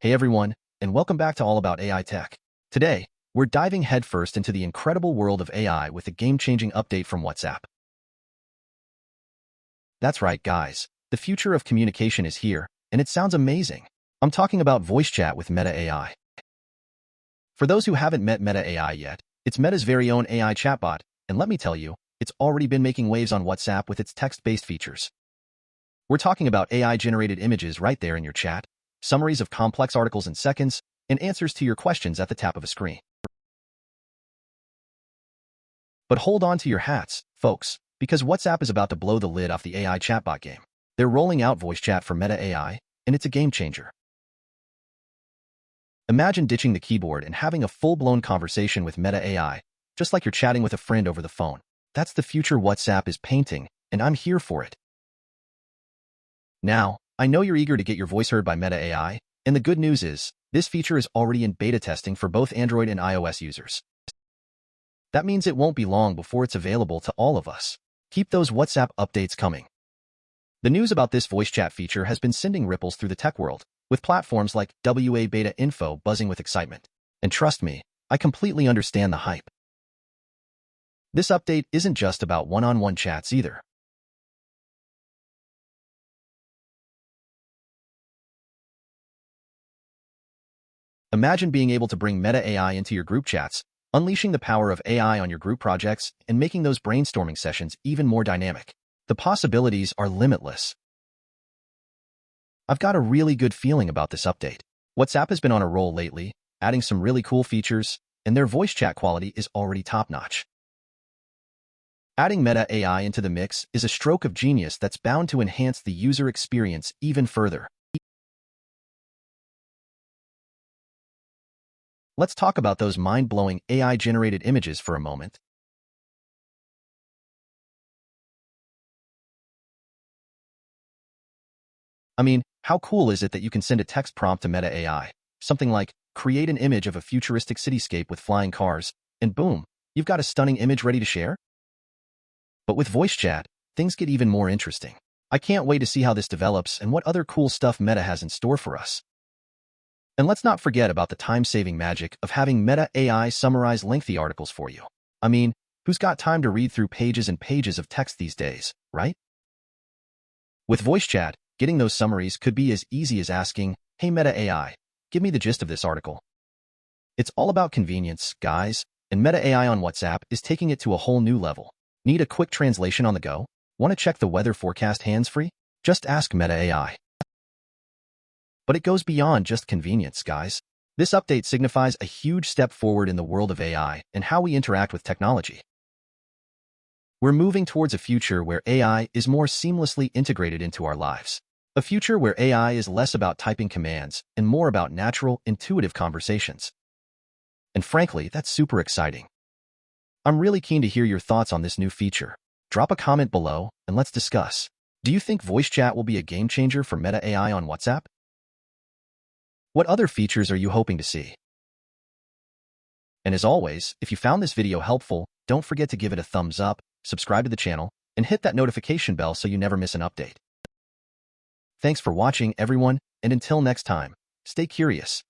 Hey everyone, and welcome back to All About AI Tech. Today, we're diving headfirst into the incredible world of AI with a game-changing update from WhatsApp. That's right, guys. The future of communication is here, and it sounds amazing. I'm talking about voice chat with Meta AI. For those who haven't met Meta AI yet, it's Meta's very own AI chatbot, and let me tell you, it's already been making waves on WhatsApp with its text-based features. We're talking about AI-generated images right there in your chat, summaries of complex articles in seconds, and answers to your questions at the tap of a screen. But hold on to your hats, folks, because WhatsApp is about to blow the lid off the AI chatbot game. They're rolling out voice chat for Meta AI, and it's a game changer. Imagine ditching the keyboard and having a full-blown conversation with Meta AI, just like you're chatting with a friend over the phone. That's the future WhatsApp is painting, and I'm here for it. Now, I know you're eager to get your voice heard by Meta AI, and the good news is, this feature is already in beta testing for both Android and iOS users. That means it won't be long before it's available to all of us. Keep those WhatsApp updates coming. The news about this voice chat feature has been sending ripples through the tech world, with platforms like WA Beta Info buzzing with excitement. And trust me, I completely understand the hype. This update isn't just about one-on-one chats either. Imagine being able to bring Meta AI into your group chats, unleashing the power of AI on your group projects and making those brainstorming sessions even more dynamic. The possibilities are limitless. I've got a really good feeling about this update. WhatsApp has been on a roll lately, adding some really cool features, and their voice chat quality is already top-notch. Adding Meta AI into the mix is a stroke of genius that's bound to enhance the user experience even further. Let's talk about those mind-blowing AI-generated images for a moment. I mean, how cool is it that you can send a text prompt to Meta AI, something like, create an image of a futuristic cityscape with flying cars, and boom, you've got a stunning image ready to share? But with voice chat, things get even more interesting. I can't wait to see how this develops and what other cool stuff Meta has in store for us. And let's not forget about the time-saving magic of having Meta AI summarize lengthy articles for you. I mean, who's got time to read through pages and pages of text these days, right? With voice chat, getting those summaries could be as easy as asking, hey Meta AI, give me the gist of this article. It's all about convenience, guys, and Meta AI on WhatsApp is taking it to a whole new level. Need a quick translation on the go? Want to check the weather forecast hands-free? Just ask Meta AI. But it goes beyond just convenience, guys. This update signifies a huge step forward in the world of AI and how we interact with technology. We're moving towards a future where AI is more seamlessly integrated into our lives. A future where AI is less about typing commands and more about natural, intuitive conversations. And frankly, that's super exciting. I'm really keen to hear your thoughts on this new feature. Drop a comment below and let's discuss. Do you think voice chat will be a game changer for Meta AI on WhatsApp? What other features are you hoping to see? And as always, if you found this video helpful, don't forget to give it a thumbs up, subscribe to the channel, and hit that notification bell so you never miss an update. Thanks for watching, everyone, and until next time, stay curious.